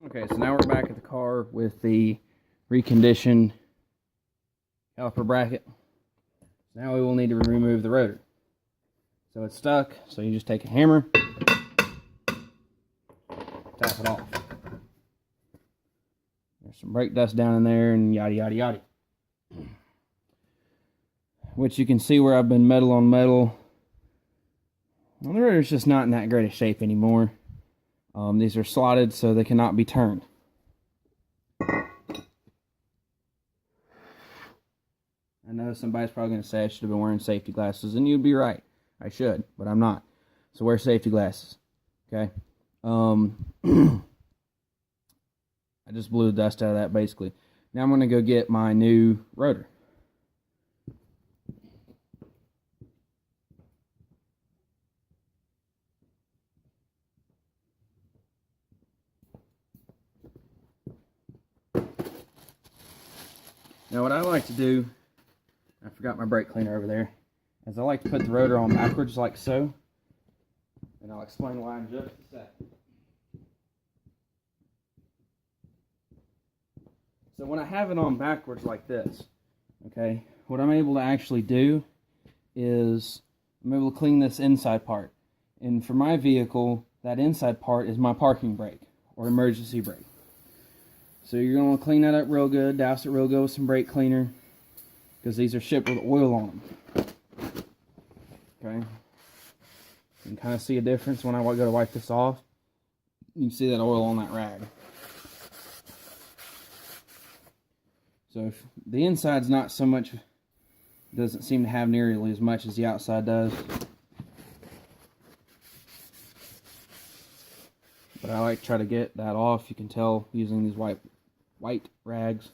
Okay, so now we're back at the car with the reconditioned caliper bracket. Now we will need to remove the rotor. So it's stuck, so you just take a hammer, tap it off. There's some brake dust down in there and yada yada yada. Which you can see where I've been metal on metal. Well, the rotor's just not in that great a shape anymore. These are slotted so they cannot be turned. I know somebody's probably going to say I should have been wearing safety glasses, and you'd be right. I should, but I'm not. So wear safety glasses. Okay? I just blew the dust out of that, basically. Now I'm going to go get my new rotor. Now what I like to do, I forgot my brake cleaner over there, is I like to put the rotor on backwards like so. And I'll explain why in just a second. So when I have it on backwards like this, okay, what I'm able to actually do is I'm able to clean this inside part. And for my vehicle, that inside part is my parking brake or emergency brake. So you're going to want to clean that up real good, douse it real good with some brake cleaner, because these are shipped with oil on them. Okay? You can kind of see a difference when I go to wipe this off. You can see that oil on that rag. So if the inside's not so much, doesn't seem to have nearly as much as the outside does. But I like to try to get that off. You can tell using these white rags,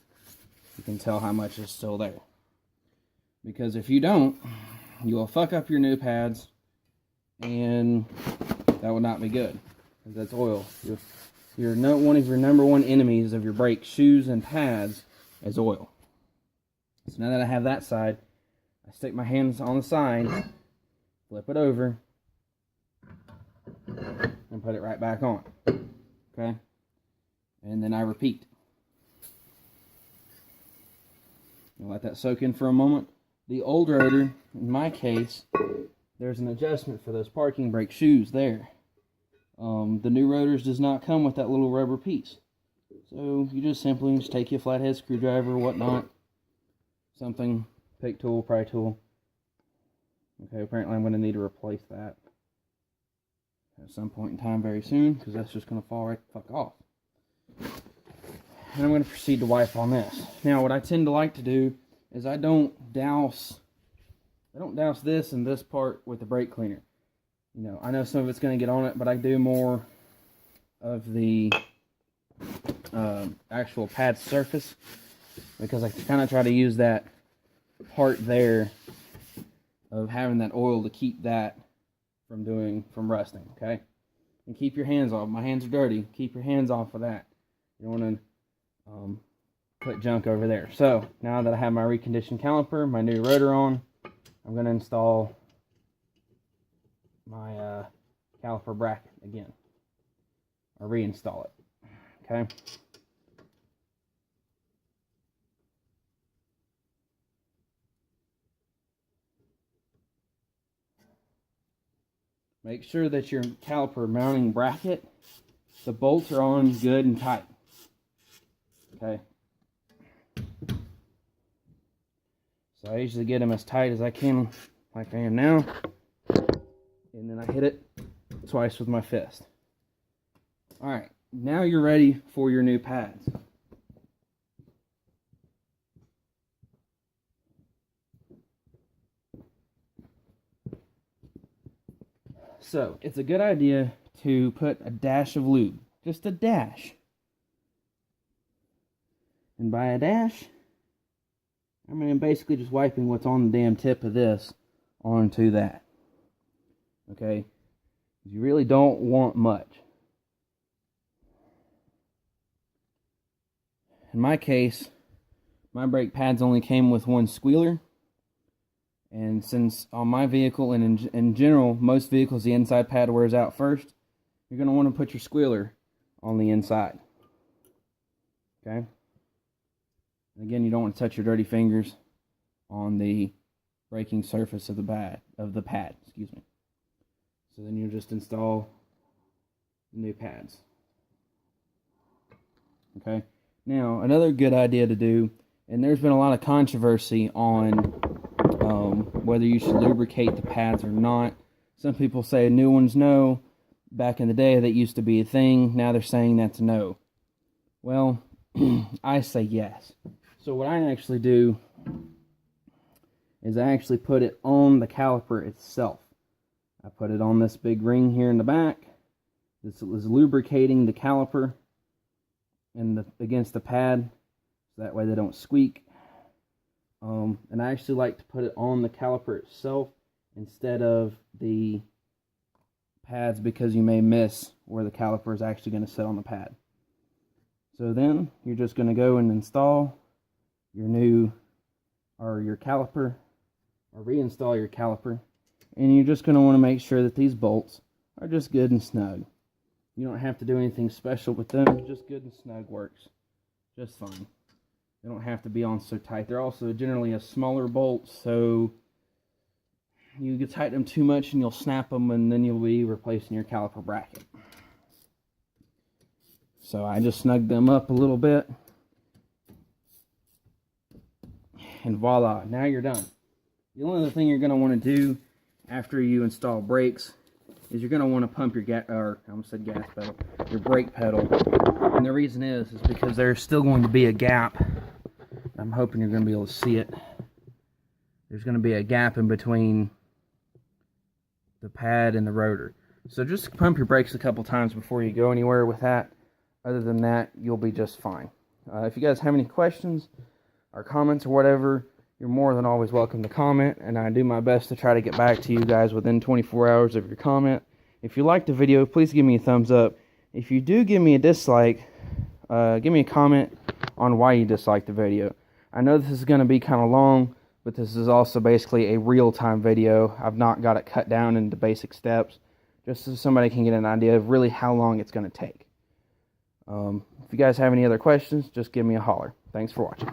you can tell how much is still there. Because if you don't, you will fuck up your new pads, and that would not be good. Because that's oil. One of your number one enemies of your brake shoes and pads is oil. So now that I have that side, I stick my hands on the side, flip it over, and put it right back on. Okay? And then I repeat. I'll let that soak in for a moment. The old rotor, in my case, there's an adjustment for those parking brake shoes there. The new rotors does not come with that little rubber piece. So you just simply take your flathead screwdriver or whatnot, something, pick tool, pry tool. Okay, apparently I'm going to need to replace that at some point in time very soon, because that's just going to fall right the fuck off. And I'm going to proceed to wipe on this. Now what I tend to like to do is I don't douse this and this part with the brake cleaner. You know, I know some of it's going to get on it, but I do more of the actual pad surface, because I kind of try to use that part there of having that oil to keep that from rusting. Okay, and keep your hands off. My hands are dirty. Keep your hands off of that. You don't want to put junk over there. So now that I have my reconditioned caliper, my new rotor on, I'm going to install my caliper bracket again, or reinstall it. Okay. Make sure that your caliper mounting bracket, the bolts are on good and tight. Okay. So I usually get them as tight as I can, like I am now. And then I hit it twice with my fist. Alright, now you're ready for your new pads. So, it's a good idea to put a dash of lube. Just a dash. And by a dash, I mean I'm basically just wiping what's on the damn tip of this onto that. Okay? You really don't want much. In my case, my brake pads only came with one squealer. And since on my vehicle and in general, most vehicles, the inside pad wears out first, you're going to want to put your squealer on the inside. Okay? And again, you don't want to touch your dirty fingers on the braking surface of the pad, excuse me. So then you'll just install new pads. Okay? Now, another good idea to do, and there's been a lot of controversy on whether you should lubricate the pads or not. Some people say new ones no. Back in the day, that used to be a thing. Now they're saying that's no. Well, I say yes. So what I actually do is I actually put it on the caliper itself. I put it on this big ring here in the back. This is lubricating the caliper and against the pad, so that way they don't squeak. And I actually like to put it on the caliper itself instead of the pads, because you may miss where the caliper is actually going to sit on the pad. So then you're just going to go and install your caliper, or reinstall your caliper, and you're just going to want to make sure that these bolts are just good and snug. You don't have to do anything special with them, just good and snug works just fine. They don't have to be on so tight. They're also generally a smaller bolt, so you can tighten them too much and you'll snap them, and then you'll be replacing your caliper bracket. So I just snugged them up a little bit, and voila, now you're done. The only other thing you're going to want to do after you install brakes is you're going to want to pump your your brake pedal. And the reason is because there's still going to be a gap. I'm hoping you're going to be able to see it. There's going to be a gap in between the pad and the rotor. So just pump your brakes a couple times before you go anywhere with that. Other than that, you'll be just fine. If you guys have any questions or comments or whatever, you're more than always welcome to comment, and I do my best to try to get back to you guys within 24 hours of your comment. If you liked the video, please give me a thumbs up. If you do give me a dislike, give me a comment on why you disliked the video. I know this is going to be kind of long, but this is also basically a real-time video. I've not got it cut down into basic steps, just so somebody can get an idea of really how long it's going to take. If you guys have any other questions, just give me a holler. Thanks for watching.